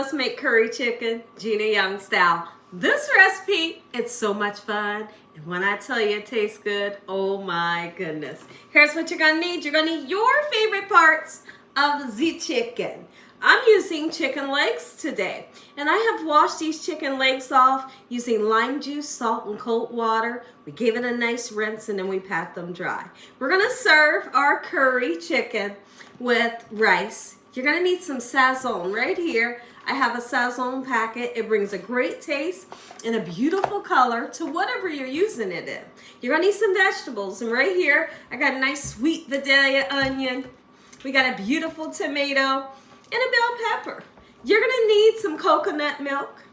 let's make curry chicken, Gina Young style. This recipe, it's so much fun. And when I tell you it tastes good, oh my goodness. Here's what you're gonna need. You're gonna need your favorite parts of the chicken. I'm using chicken legs today. And I have washed these chicken legs off using lime juice, salt, and cold water. We gave it a nice rinse and then we pat them dry. We're gonna serve our curry chicken with rice. You're gonna need some Sazon right here. I have a Sazon packet. It brings a great taste and a beautiful color to whatever you're using it in. You're gonna need some vegetables. And right here, I got a nice sweet Vidalia onion. We got a beautiful tomato and a bell pepper. You're gonna need some coconut milk.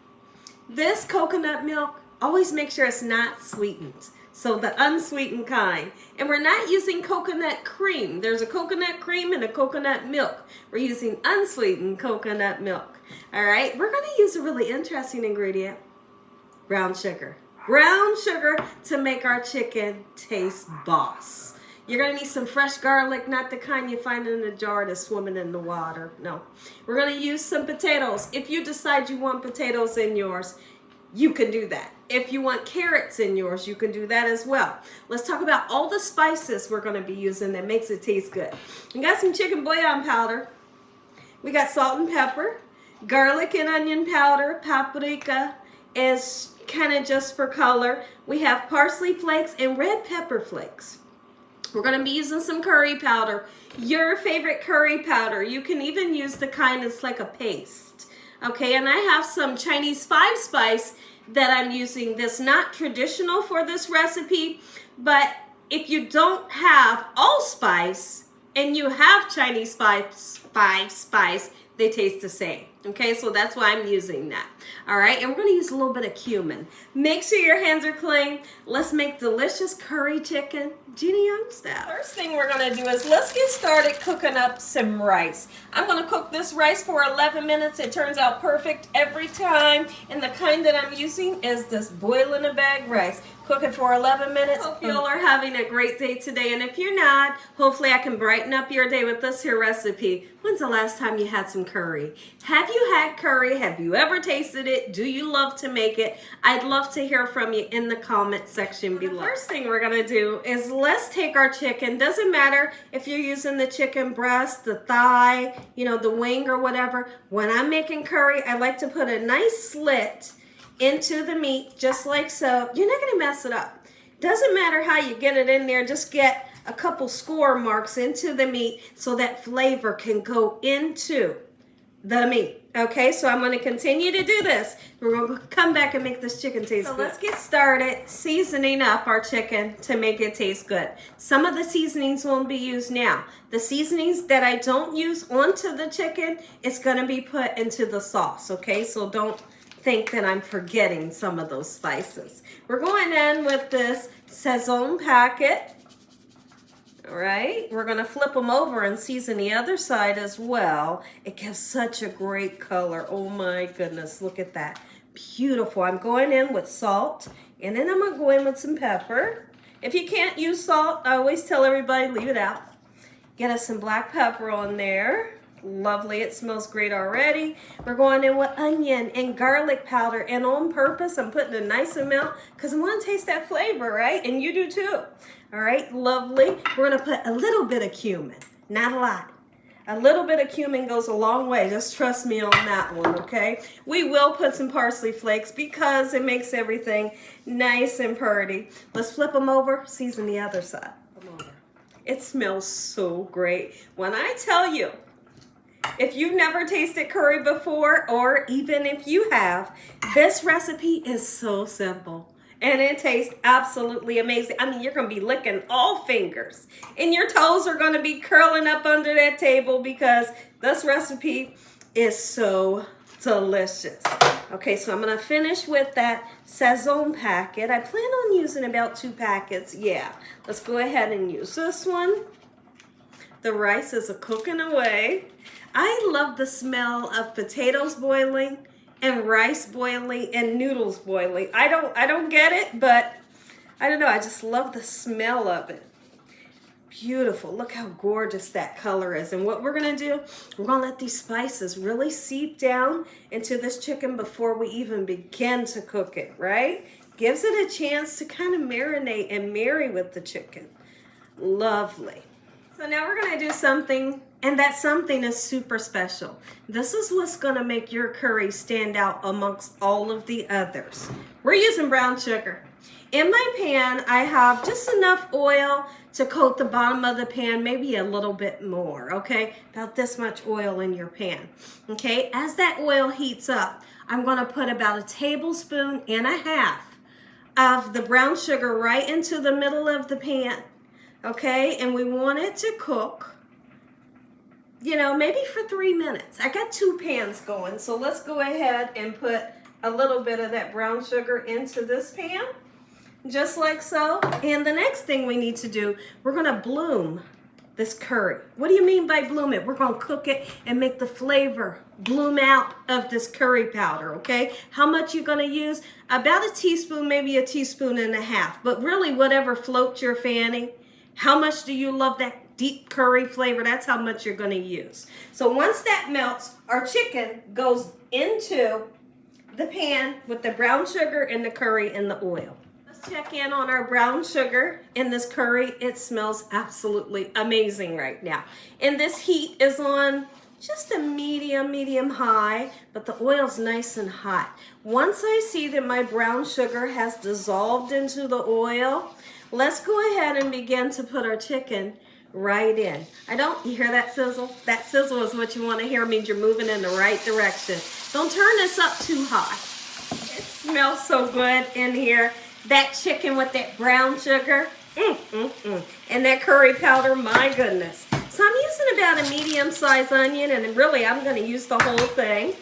This coconut milk, always make sure it's not sweetened. So the unsweetened kind. And we're not using coconut cream. There's a coconut cream and a coconut milk. We're using unsweetened coconut milk. All right, we're gonna use a really interesting ingredient, brown sugar. Brown sugar to make our chicken taste boss. You're gonna need some fresh garlic, not the kind you find in a jar that's swimming in the water. No. We're gonna use some potatoes. If you decide you want potatoes in yours, you can do that. If you want carrots in yours, you can do that as well. Let's talk about all the spices we're gonna be using that makes it taste good. We got some chicken bouillon powder. We got salt and pepper, garlic and onion powder, paprika is kind of just for color. We have parsley flakes and red pepper flakes. We're going to be using some curry powder, your favorite curry powder. You can even use the kind that's like a paste. Okay, and I have some Chinese 5-spice that I'm using that's not traditional for this recipe, but if you don't have allspice and you have Chinese 5-spice, they taste the same. Okay, so that's why I'm using that. All right, and we're gonna use a little bit of cumin. Make sure your hands are clean. Let's make delicious curry chicken, Gina Young style. First thing we're gonna do is let's get started cooking up some rice. I'm gonna cook this rice for 11 minutes. It turns out perfect every time. And the kind that I'm using is this boil in a bag rice. Cook it for 11 minutes. Hope you all are having a great day today. And if you're not, hopefully I can brighten up your day with this here recipe. When's the last time you had some curry? Have you had curry? Have you ever tasted it? Do you love to make it? I'd love to hear from you in the comment section below. The first thing we're gonna do is let's take our chicken. Doesn't matter if you're using the chicken breast, the thigh, you know, the wing or whatever. When I'm making curry, I like to put a nice slit into the meat, just like so. You're not gonna mess it up. Doesn't matter how you get it in there, just get a couple score marks into the meat so that flavor can go into the meat. Okay, so I'm gonna continue to do this. We're gonna come back and make this chicken taste good. So let's get started seasoning up our chicken to make it taste good. Some of the seasonings won't be used now. The seasonings that I don't use onto the chicken, it's gonna be put into the sauce, okay? So don't think that I'm forgetting some of those spices. We're going in with this Sazon packet. All right, we're gonna flip them over and season the other side as well. It gives such a great color. Oh my goodness, look at that. Beautiful. I'm going in with salt and then I'm gonna go in with some pepper. If you can't use salt, I always tell everybody leave it out. Get us some black pepper on there. Lovely, it smells great already. We're going in with onion and garlic powder, and on purpose, I'm putting a nice amount because I want to taste that flavor, right? And you do too. All right, lovely. We're gonna put a little bit of cumin, not a lot. A little bit of cumin goes a long way. Just trust me on that one, okay? We will put some parsley flakes because it makes everything nice and pretty. Let's flip them over, season the other side. It smells so great. When I tell you, if you've never tasted curry before, or even if you have, this recipe is so simple. And it tastes absolutely amazing. I mean, you're going to be licking all fingers. And your toes are going to be curling up under that table because this recipe is so delicious. Okay, so I'm going to finish with that Sazon packet. I plan on using about 2 packets. Yeah, let's go ahead and use this one. The rice is cooking away. I love the smell of potatoes boiling and rice boiling and noodles boiling. I don't get it, but I don't know. I just love the smell of it. Beautiful. Look how gorgeous that color is. And what we're going to do, we're going to let these spices really seep down into this chicken before we even begin to cook it, right? Gives it a chance to kind of marinate and marry with the chicken. Lovely. So now we're going to do something, and that something is super special. This is what's going to make your curry stand out amongst all of the others. We're using brown sugar. In my pan, I have just enough oil to coat the bottom of the pan, maybe a little bit more, okay? About this much oil in your pan, okay? As that oil heats up, I'm going to put about 1.5 tablespoons of the brown sugar right into the middle of the pan, okay? And we want it to cook, you know, maybe for 3 minutes. I got 2 pans going, so let's go ahead and put a little bit of that brown sugar into this pan, just like so. And the next thing we need to do, we're gonna bloom this curry. What do you mean by bloom it? We're gonna cook it and make the flavor bloom out of this curry powder, okay? How much you're gonna use? About 1 teaspoon, maybe 1.5 teaspoons, but really whatever floats your fanny. How much do you love that deep curry flavor? That's how much you're gonna use. So once that melts, our chicken goes into the pan with the brown sugar and the curry and the oil. Check in on our brown sugar in this curry. It smells absolutely amazing right now. And this heat is on just a medium high, but the oil's nice and hot. Once I see that my brown sugar has dissolved into the oil, let's go ahead and begin to put our chicken right in. You hear that sizzle? That sizzle is what you want to hear. It means you're moving in the right direction. Don't turn this up too high. It smells so good in here. That chicken with that brown sugar, and that curry powder, my goodness. So I'm using about a medium-sized onion, and really I'm going to use the whole thing,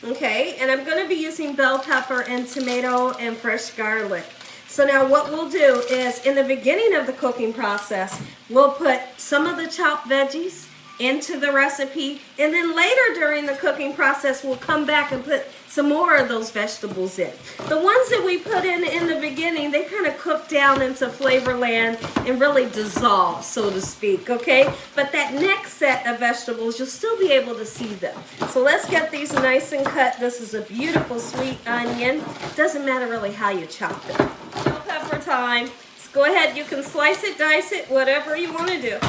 okay? And I'm going to be using bell pepper and tomato and fresh garlic. So now what we'll do is, in the beginning of the cooking process, we'll put some of the chopped veggies into the recipe, and then later during the cooking process we'll come back and put some more of those vegetables in. The ones that we put in the beginning, they kind of cook down into flavorland and really dissolve, so to speak, okay? But that next set of vegetables, you'll still be able to see them. So let's get these nice and cut. This is a beautiful sweet onion. Doesn't matter really how you chop it. Bell pepper time. So go ahead, you can slice it, dice it, whatever you want to do.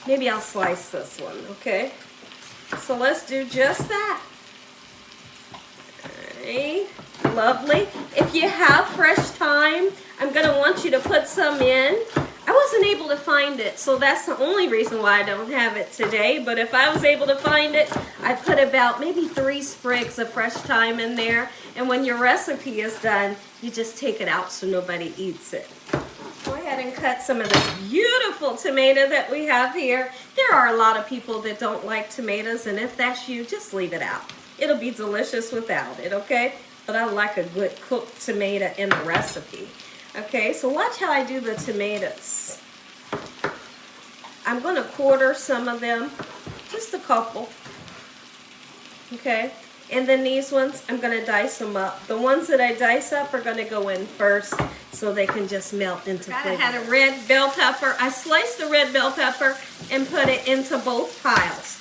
Maybe I'll slice this one, okay? So let's do just that. Alright, lovely. If you have fresh thyme, I'm going to want you to put some in. I wasn't able to find it, so that's the only reason why I don't have it today. But if I was able to find it, I put about maybe 3 sprigs of fresh thyme in there. And when your recipe is done, you just take it out so nobody eats it. Go ahead and cut some of this beautiful tomato that we have here. There are a lot of people that don't like tomatoes, and if that's you, just leave it out. It'll be delicious without it, okay? But I like a good cooked tomato in the recipe. Okay, so watch how I do the tomatoes. I'm going to quarter some of them, just a couple. Okay, and then these ones, I'm going to dice them up. The ones that I dice up are going to go in first, so they can just melt into flavor. I had a red bell pepper. I sliced the red bell pepper and put it into both piles.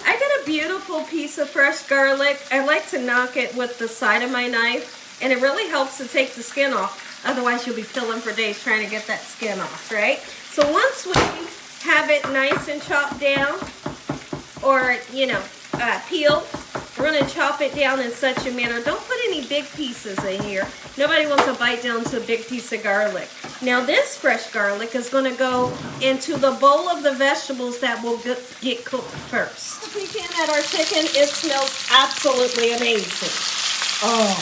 I got a beautiful piece of fresh garlic. I like to knock it with the side of my knife, and it really helps to take the skin off. Otherwise, you'll be peeling for days trying to get that skin off, right? So once we have it nice and chopped down, or, you know, peeled, we're going to chop it down in such a manner. Don't put any big pieces in here. Nobody wants to bite down to a big piece of garlic. Now this fresh garlic is going to go into the bowl of the vegetables that will get cooked first. Peeking at our chicken, it smells absolutely amazing. Oh,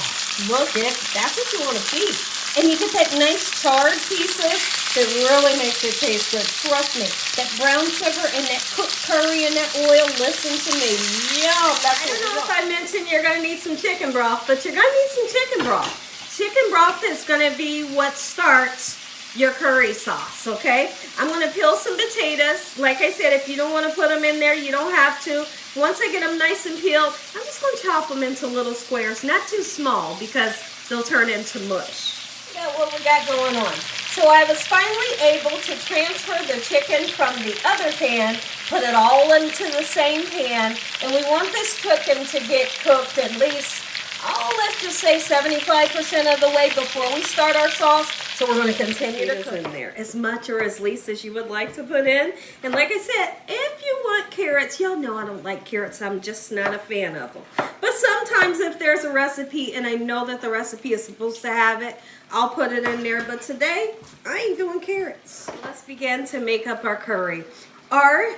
look at it. That's what you want to see. And you get that nice charred pieces that really makes it taste good. Trust me, that brown sugar and that cooked curry and that oil, listen to me. Yum, that's I don't know if I mentioned you're going to need some chicken broth, but you're going to need some chicken broth. Chicken broth is going to be what starts your curry sauce, okay? I'm going to peel some potatoes. Like I said, if you don't want to put them in there, you don't have to. Once I get them nice and peeled, I'm just going to chop them into little squares, not too small because they'll turn into mush. What we got going on. So I was finally able to transfer the chicken from the other pan, put it all into the same pan, and we want this chicken to get cooked at least, let's just say 75% of the way before we start our sauce. So we're going to continue to cook in there as much or as least as you would like to put in. And like I said, if you want carrots, y'all know I don't like carrots. I'm just not a fan of them. But sometimes if there's a recipe and I know that the recipe is supposed to have it, I'll put it in there. But today, I ain't doing carrots. Let's begin to make up our curry. Our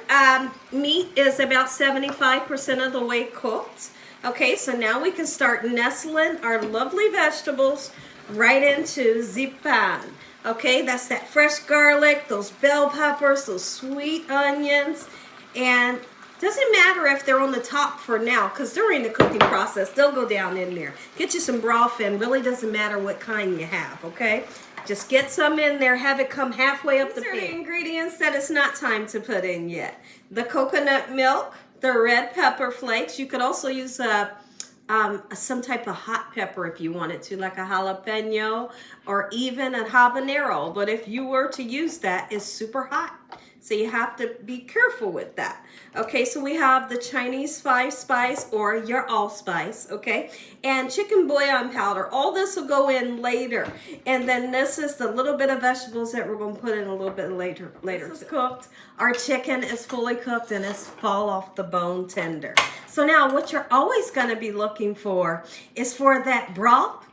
meat is about 75% of the way cooked. Okay, so now we can start nestling our lovely vegetables right into the pan. Okay, that's that fresh garlic, those bell peppers, those sweet onions, and doesn't matter if they're on the top for now, because during the cooking process, they'll go down in there. Get you some broth in, really doesn't matter what kind you have, okay? Just get some in there, have it come halfway up the pan. These are the ingredients that it's not time to put in yet. The coconut milk, the red pepper flakes. You could also use some type of hot pepper if you wanted to, like a jalapeno or even a habanero. But if you were to use that, it's super hot. So you have to be careful with that. Okay, so we have the Chinese 5-spice or your allspice, okay? And chicken bouillon powder. All this will go in later. And then this is the little bit of vegetables that we're going to put in a little bit later. This is cooked. Our chicken is fully cooked and it's fall off the bone tender. So now what you're always going to be looking for is for that broth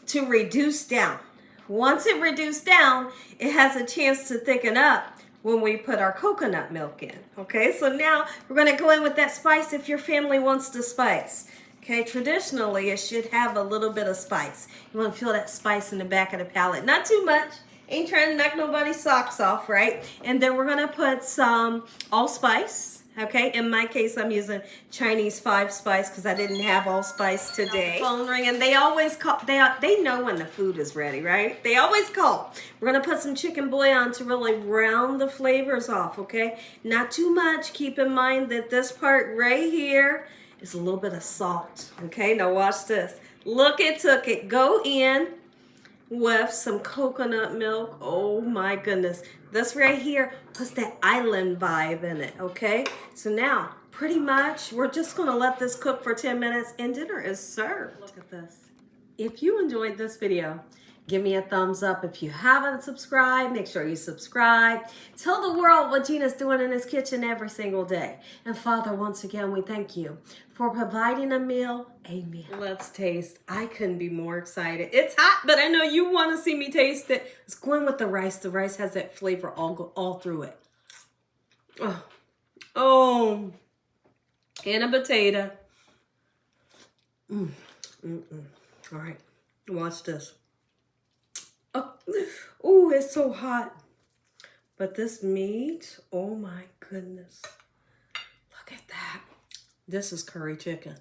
to reduce down. Once it reduces down, it has a chance to thicken up when we put our coconut milk in. Okay, so now we're going to go in with that spice if your family wants the spice. Okay, traditionally it should have a little bit of spice. You want to feel that spice in the back of the palate. Not too much. Ain't trying to knock nobody's socks off, right? And then we're going to put some allspice. Okay, in my case, I'm using Chinese 5-spice because I didn't have allspice today. Phone ringing. They always call. They know when the food is ready, right? They always call. We're gonna put some chicken bouillon to really round the flavors off. Okay, not too much. Keep in mind that this part right here is a little bit of salt. Okay, now watch this. Look, it took it. Go in with some coconut milk. Oh my goodness. This right here puts that island vibe in it, okay? So now, pretty much, we're just gonna let this cook for 10 minutes and dinner is served. Look at this. If you enjoyed this video, give me a thumbs up. If you haven't subscribed, make sure you subscribe. Tell the world what Gina's doing in this kitchen every single day. And Father, once again, we thank you for providing a meal. Amen. Let's taste. I couldn't be more excited. It's hot, but I know you want to see me taste it. It's going with the rice. The rice has that flavor all through it. Oh, and a potato. All right, watch this. Oh, it's so hot. But this meat, oh my goodness. Look at that. This is curry chicken.